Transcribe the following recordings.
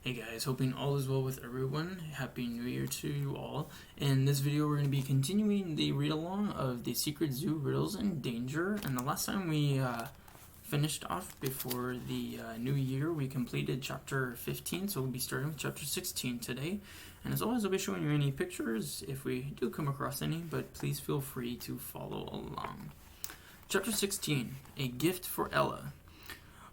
Hey guys, hoping all is well with everyone. Happy New Year to you all. In this video, we're going to be continuing the read-along of the Secret Zoo, Riddles, and Danger. And the last time we finished off before the new year, we completed chapter 15, so we'll be starting with chapter 16 today. And as always, I'll be showing you any pictures if we do come across any, but please feel free to follow along. Chapter 16, A Gift for Ella.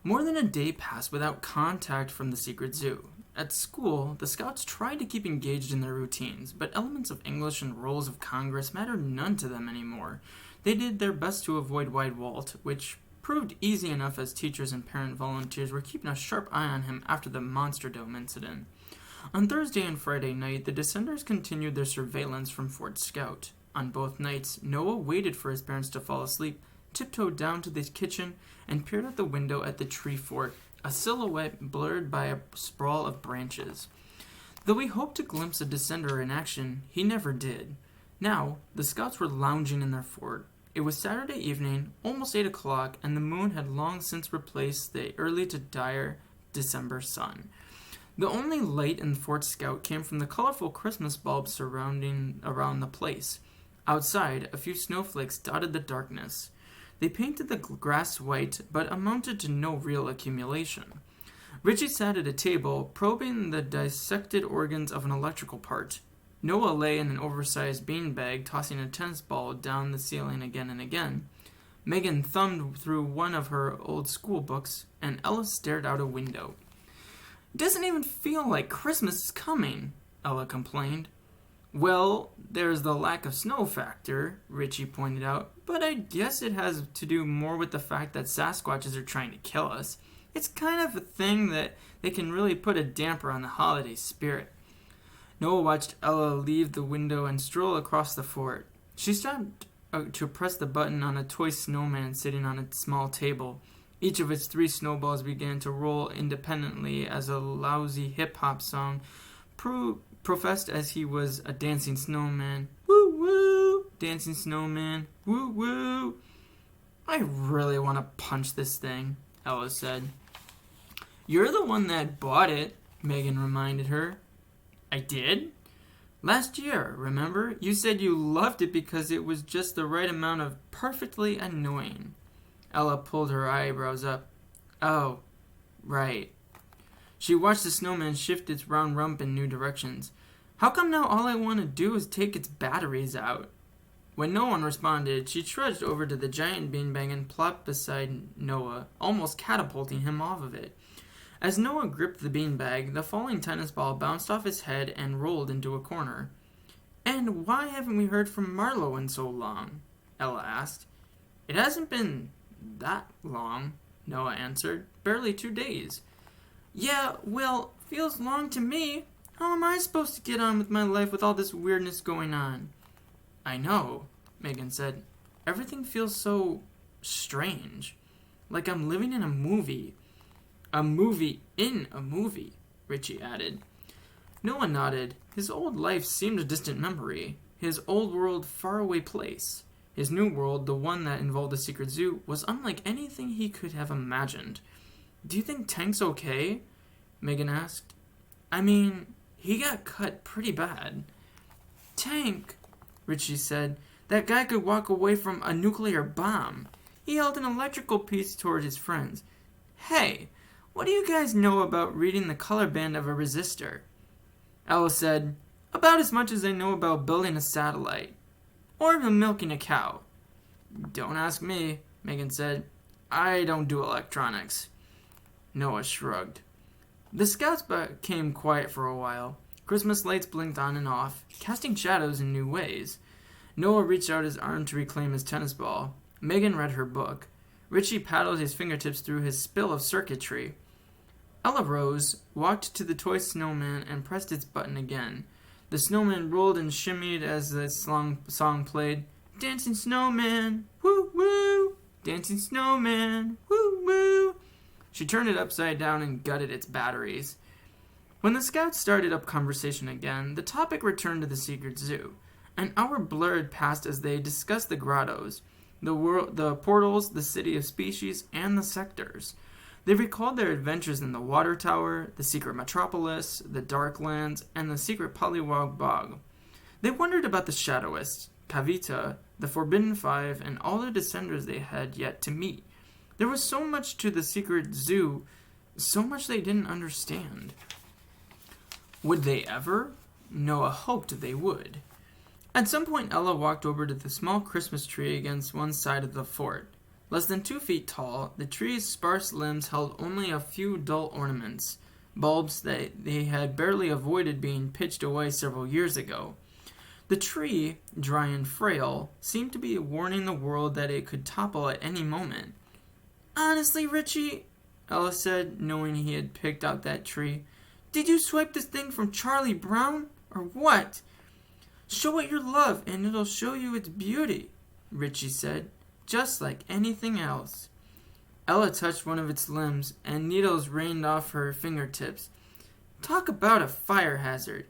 More than a day passed without contact from the Secret Zoo. At school, the Scouts tried to keep engaged in their routines, but elements of English and roles of Congress mattered none to them anymore. They did their best to avoid Wide Walt, which proved easy enough as teachers and parent volunteers were keeping a sharp eye on him after the Monster Dome incident. On Thursday and Friday night, the Descenders continued their surveillance from Fort Scout. On both nights, Noah waited for his parents to fall asleep, tiptoed down to the kitchen, and peered out the window at the tree fort, a silhouette blurred by a sprawl of branches. Though he hoped to glimpse a Descender in action, he never did. Now, the Scouts were lounging in their fort. It was Saturday evening, almost 8 o'clock, and the moon had long since replaced the early to dire December sun. The only light in Fort Scout came from the colorful Christmas bulbs surrounding around the place. Outside, a few snowflakes dotted the darkness. They painted the grass white, but amounted to no real accumulation. Richie sat at a table, probing the dissected organs of an electrical part. Noah lay in an oversized beanbag, tossing a tennis ball down the ceiling again and again. Megan thumbed through one of her old school books, and Ella stared out a window. "It doesn't even feel like Christmas is coming," Ella complained. "Well, there's the lack of snow factor," Richie pointed out, "but I guess it has to do more with the fact that Sasquatches are trying to kill us. It's kind of a thing that they can really put a damper on the holiday spirit." Noah watched Ella leave the window and stroll across the fort. She stopped to press the button on a toy snowman sitting on a small table. Each of its 3 snowballs began to roll independently as a lousy hip-hop song professed as he was a dancing snowman. Woo woo, dancing snowman, woo woo. "I really want to punch this thing," Ella said. "You're the one that bought it," Megan reminded her. "I did? Last year, remember? You said you loved it because it was just the right amount of perfectly annoying." Ella pulled her eyebrows up. "Oh, right." She watched the snowman shift its round rump in new directions. "How come now all I want to do is take its batteries out?" When no one responded, she trudged over to the giant beanbag and plopped beside Noah, almost catapulting him off of it. As Noah gripped the beanbag, the falling tennis ball bounced off his head and rolled into a corner. "And why haven't we heard from Marlowe in so long?" Ella asked. "It hasn't been that long," Noah answered. "Barely 2 days." "Yeah, well, feels long to me. How am I supposed to get on with my life with all this weirdness going on?" "I know," Megan said. "Everything feels so strange. Like I'm living in a movie." "A movie in a movie," Richie added. Noah nodded. His old life seemed a distant memory. His old world, faraway place. His new world, the one that involved the Secret Zoo, was unlike anything he could have imagined. "Do you think Tank's okay?" Megan asked. "I mean, he got cut pretty bad." "Tank," Richie said, "that guy could walk away from a nuclear bomb. He held an electrical piece toward his friends. Hey, what do you guys know about reading the color band of a resistor?" Ella said, "About as much as I know about building a satellite. Or milking a cow." "Don't ask me," Megan said. "I don't do electronics." Noah shrugged. The Scouts became quiet for a while. Christmas lights blinked on and off, casting shadows in new ways. Noah reached out his arm to reclaim his tennis ball. Megan read her book. Richie paddled his fingertips through his spill of circuitry. Ella rose, walked to the toy snowman, and pressed its button again. The snowman rolled and shimmied as the song played. "Dancing snowman, woo woo, dancing snowman, woo woo." She turned it upside down and gutted its batteries. When the Scouts started up conversation again, the topic returned to the Secret Zoo. An hour blurred past as they discussed the grottos, the portals, the city of species, and the sectors. They recalled their adventures in the Water Tower, the Secret Metropolis, the Darklands, and the Secret Pollywog Bog. They wondered about the Shadowist, Kavita, the Forbidden Five, and all the Descenders they had yet to meet. There was so much to the Secret Zoo, so much they didn't understand. Would they ever? Noah hoped they would. At some point, Ella walked over to the small Christmas tree against one side of the fort. Less than 2 feet tall, the tree's sparse limbs held only a few dull ornaments, bulbs that they had barely avoided being pitched away several years ago. The tree, dry and frail, seemed to be warning the world that it could topple at any moment. "Honestly, Richie," Ella said, knowing he had picked out that tree, "did you swipe this thing from Charlie Brown, or what?" "Show it your love, and it'll show you its beauty," Richie said, "just like anything else." Ella touched one of its limbs, and needles rained off her fingertips. Talk about a fire hazard.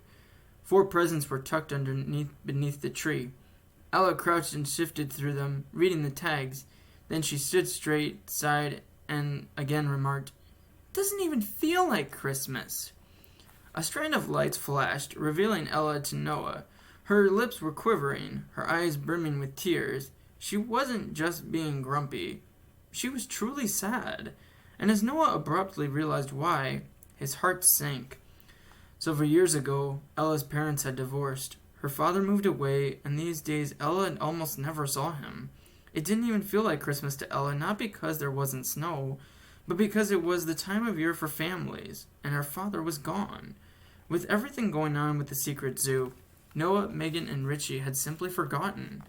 4 presents were tucked beneath the tree. Ella crouched and sifted through them, reading the tags. Then she stood straight side and again remarked, "Doesn't even feel like Christmas." A strand of lights flashed, revealing Ella to Noah. Her lips were quivering, her eyes brimming with tears. She wasn't just being grumpy. She was truly sad. And as Noah abruptly realized why, his heart sank. Several years ago, Ella's parents had divorced. Her father moved away, and these days Ella almost never saw him. It didn't even feel like Christmas to Ella, not because there wasn't snow, but because it was the time of year for families, and her father was gone. With everything going on with the Secret Zoo, Noah, Megan, and Richie had simply forgotten.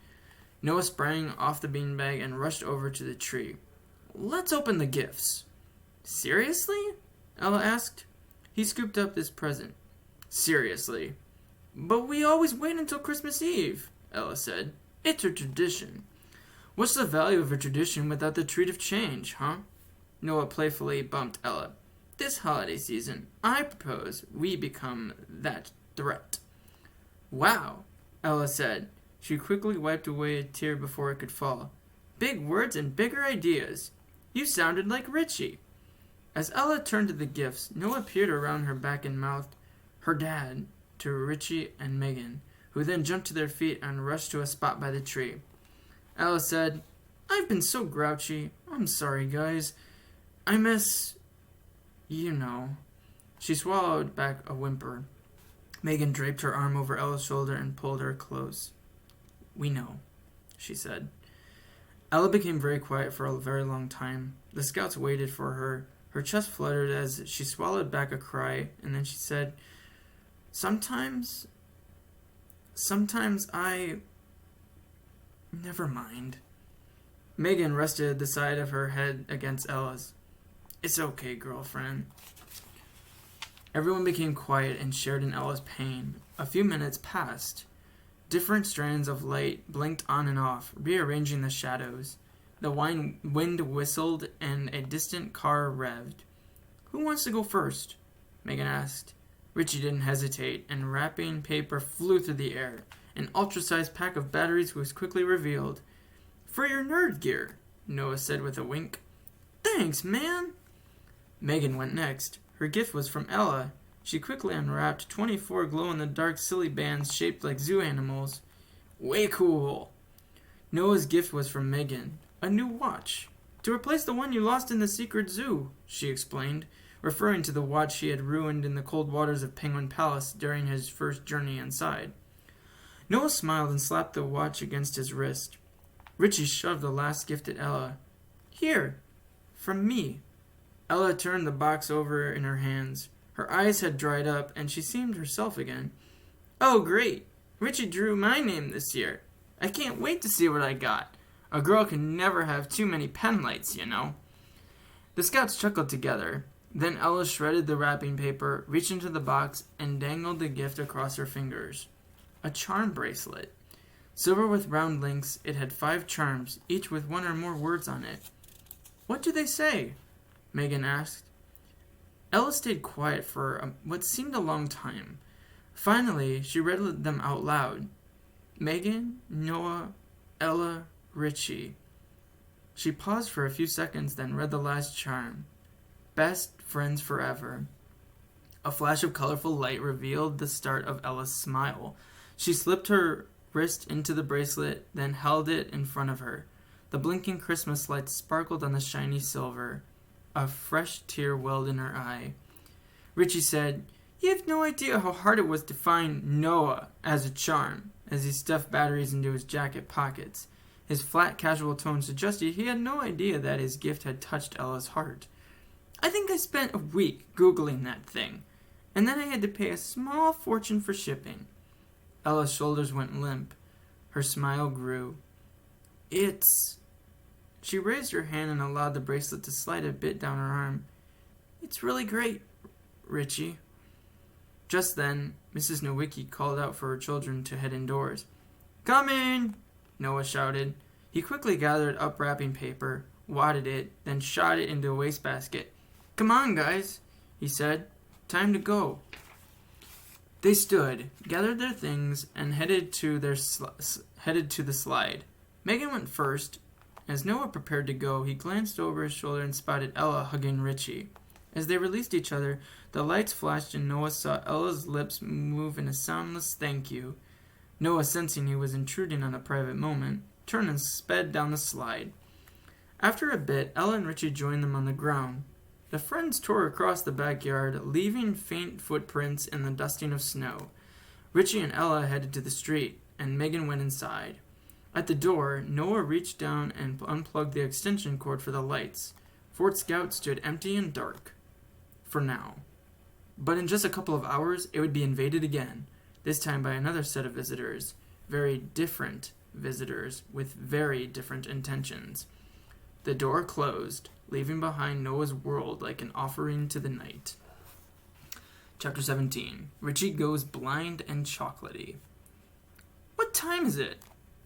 Noah sprang off the beanbag and rushed over to the tree. "Let's open the gifts." "Seriously?" Ella asked. He scooped up this present. "Seriously." "But we always wait until Christmas Eve," Ella said. "It's a tradition." "What's the value of a tradition without the treat of change, huh?" Noah playfully bumped Ella. "This holiday season, I propose we become that threat." "Wow," Ella said. She quickly wiped away a tear before it could fall. "Big words and bigger ideas. You sounded like Richie." As Ella turned to the gifts, Noah peered around her back and mouthed, "Her dad," to Richie and Megan, who then jumped to their feet and rushed to a spot by the tree. Ella said, "I've been so grouchy. I'm sorry, guys. I miss... you know." She swallowed back a whimper. Megan draped her arm over Ella's shoulder and pulled her close. "We know," she said. Ella became very quiet for a very long time. The scouts waited for her. Her chest fluttered as she swallowed back a cry, and then she said, Sometimes I... Never mind." Megan rested the side of her head against Ella's. "It's okay, girlfriend." Everyone became quiet and shared in Ella's pain. A few minutes passed. Different strands of light blinked on and off, rearranging the shadows. The wind whistled and a distant car revved. "Who wants to go first?" Megan asked. Richie didn't hesitate, and wrapping paper flew through the air. An ultra-sized pack of batteries was quickly revealed. "For your nerd gear," Noah said with a wink. "Thanks, man." Megan went next. Her gift was from Ella. She quickly unwrapped 24 glow-in-the-dark silly bands shaped like zoo animals. "Way cool." Noah's gift was from Megan. A new watch. "To replace the one you lost in the Secret Zoo," she explained, referring to the watch he had ruined in the cold waters of Penguin Palace during his first journey inside. Noah smiled and slapped the watch against his wrist. Richie shoved the last gift at Ella. "Here, from me." Ella turned the box over in her hands. Her eyes had dried up, and she seemed herself again. "Oh, great. Richie drew my name this year. I can't wait to see what I got. A girl can never have too many pen lights, you know." The scouts chuckled together. Then Ella shredded the wrapping paper, reached into the box, and dangled the gift across her fingers. A charm bracelet. Silver with round links, it had 5 charms, each with 1 or more words on it. "What do they say?" Megan asked. Ella stayed quiet for what seemed a long time. Finally, she read them out loud. Megan, Noah, Ella, Richie. She paused for a few seconds, then read the last charm. best friends forever. A flash of colorful light revealed the start of Ella's smile. She slipped her wrist into the bracelet, then held it in front of her. The blinking Christmas lights sparkled on the shiny silver. A fresh tear welled in her eye. Richie said, "You have no idea how hard it was to find Noah as a charm," as he stuffed batteries into his jacket pockets. His flat, casual tone suggested he had no idea that his gift had touched Ella's heart. "I think I spent a week Googling that thing, and then I had to pay a small fortune for shipping." Ella's shoulders went limp. Her smile grew. "It's..." She raised her hand and allowed the bracelet to slide a bit down her arm. "It's really great, Richie." Just then, Mrs. Nowicki called out for her children to head indoors. "Coming!" Noah shouted. He quickly gathered up wrapping paper, wadded it, then shot it into a wastebasket. "Come on, guys," he said. "Time to go." They stood, gathered their things, and headed to the slide. Megan went first. As Noah prepared to go, he glanced over his shoulder and spotted Ella hugging Richie. As they released each other, the lights flashed and Noah saw Ella's lips move in a soundless thank you. Noah, sensing he was intruding on a private moment, turned and sped down the slide. After a bit, Ella and Richie joined them on the ground. The friends tore across the backyard, leaving faint footprints in the dusting of snow. Richie and Ella headed to the street, and Megan went inside. At the door, Noah reached down and unplugged the extension cord for the lights. Fort Scout stood empty and dark. For now. But in just a couple of hours, it would be invaded again, this time by another set of visitors. Very different visitors, with very different intentions. The door closed, leaving behind Noah's world like an offering to the night. Chapter 17. Richie goes blind and chocolatey. "What time is it?"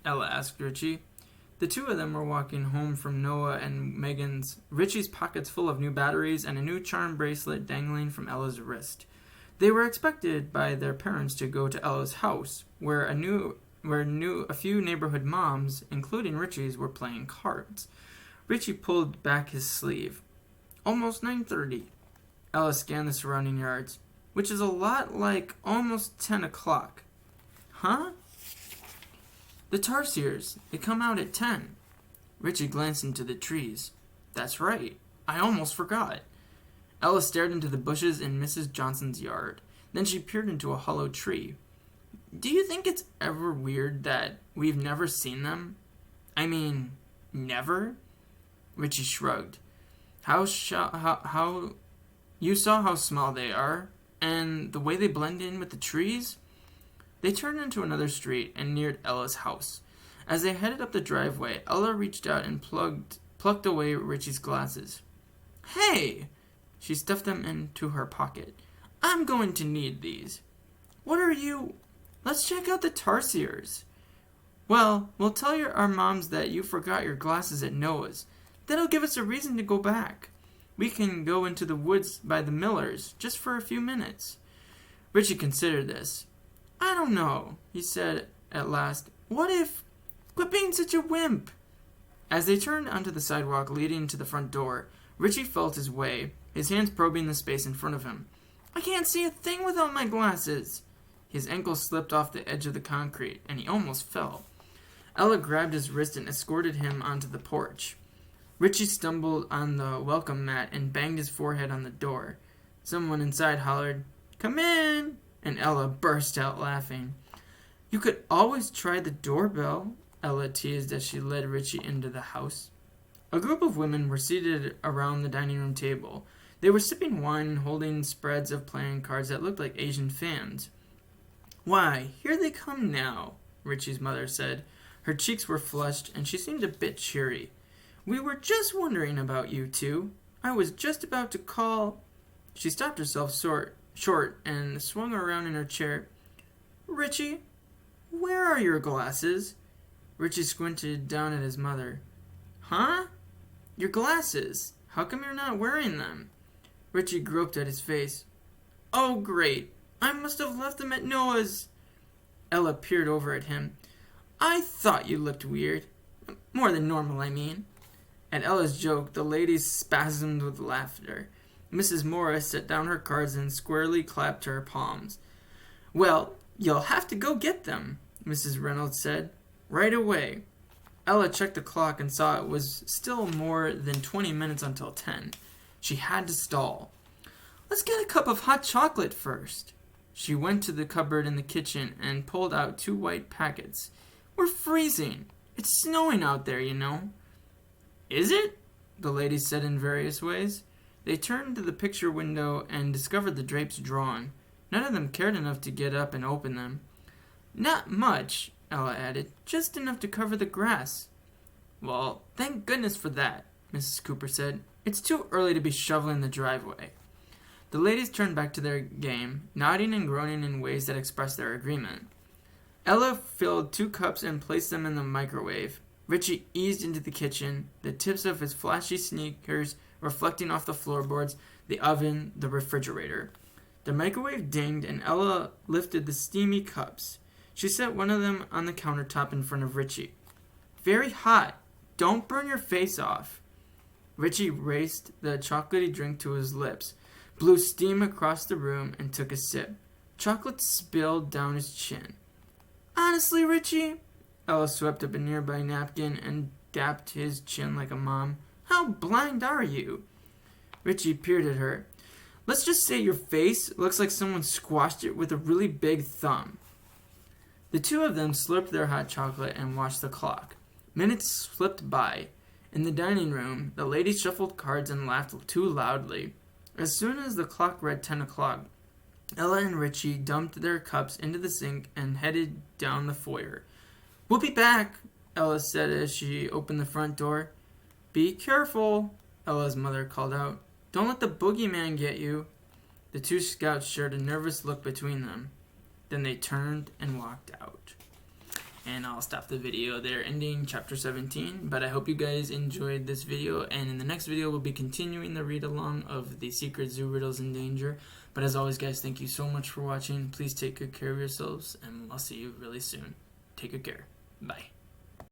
Ella asked Richie. The two of them were walking home from Noah and Megan's, Richie's pockets full of new batteries and a new charm bracelet dangling from Ella's wrist. They were expected by their parents to go to Ella's house, where a few neighborhood moms, including Richie's, were playing cards. Richie pulled back his sleeve. "Almost 9:30. Ella scanned the surrounding yards. "Which is a lot like almost 10 o'clock. "Huh?" "The Tarsiers. They come out at 10. Richie glanced into the trees. "That's right. I almost forgot." Ella stared into the bushes in Mrs. Johnson's yard. Then she peered into a hollow tree. "Do you think it's ever weird that we've never seen them? I mean, never?" Richie shrugged. How you saw how small they are, and the way they blend in with the trees?" They turned into another street and neared Ella's house. As they headed up the driveway, Ella reached out and plucked away Richie's glasses. "Hey!" She stuffed them into her pocket. "I'm going to need these." "What are you..." "Let's check out the Tarsiers." "Well, we'll tell our moms that you forgot your glasses at Noah's. That'll give us a reason to go back. We can go into the woods by the Millers, just for a few minutes." Richie considered this. "I don't know," he said at last. "What if... Quit being such a wimp." As they turned onto the sidewalk leading to the front door, Richie felt his way, his hands probing the space in front of him. "I can't see a thing without my glasses." His ankle slipped off the edge of the concrete, and he almost fell. Ella grabbed his wrist and escorted him onto the porch. Richie stumbled on the welcome mat and banged his forehead on the door. Someone inside hollered, "Come in!" and Ella burst out laughing. "You could always try the doorbell," Ella teased as she led Richie into the house. A group of women were seated around the dining room table. They were sipping wine and holding spreads of playing cards that looked like Asian fans. "Why, here they come now," Richie's mother said. Her cheeks were flushed, and she seemed a bit cheery. "We were just wondering about you two. I was just about to call..." She stopped herself short and swung around in her chair. "Richie, where are your glasses?" Richie squinted down at his mother. "Huh? Your glasses. How come you're not wearing them?" Richie groped at his face. "Oh, great. I must have left them at Noah's." Ella peered over at him. "I thought you looked weird. More than normal, I mean." At Ella's joke, the ladies spasmed with laughter. Mrs. Morris set down her cards and squarely clapped her palms. "Well, you'll have to go get them," Mrs. Reynolds said. "Right away." Ella checked the clock and saw it was still more than 20 minutes until 10. She had to stall. "Let's get a cup of hot chocolate first." She went to the cupboard in the kitchen and pulled out 2 white packets. "We're freezing. It's snowing out there, you know." "Is it?" the ladies said in various ways. They turned to the picture window and discovered the drapes drawn. None of them cared enough to get up and open them. "Not much," Ella added. "Just enough to cover the grass." "Well, thank goodness for that," Mrs. Cooper said. "It's too early to be shoveling the driveway." The ladies turned back to their game, nodding and groaning in ways that expressed their agreement. Ella filled 2 cups and placed them in the microwave. Richie eased into the kitchen, the tips of his flashy sneakers reflecting off the floorboards, the oven, the refrigerator. The microwave dinged and Ella lifted the steamy cups. She set one of them on the countertop in front of Richie. "Very hot. Don't burn your face off." Richie raised the chocolatey drink to his lips, blew steam across the room, and took a sip. Chocolate spilled down his chin. "Honestly, Richie?" Ella swept up a nearby napkin and dapped his chin like a mom. "How blind are you?" Richie peered at her. "Let's just say your face looks like someone squashed it with a really big thumb." The 2 of them slurped their hot chocolate and watched the clock. Minutes slipped by. In the dining room, the ladies shuffled cards and laughed too loudly. As soon as the clock read 10 o'clock, Ella and Richie dumped their cups into the sink and headed down the foyer. "We'll be back," Ella said as she opened the front door. "Be careful," Ella's mother called out. "Don't let the boogeyman get you." The 2 scouts shared a nervous look between them. Then they turned and walked out. And I'll stop the video there, ending chapter 17. But I hope you guys enjoyed this video, and in the next video we'll be continuing the read-along of the Secret Zoo Riddles in Danger. But as always, guys, thank you so much for watching. Please take good care of yourselves, and I'll see you really soon. Take good care. Bye.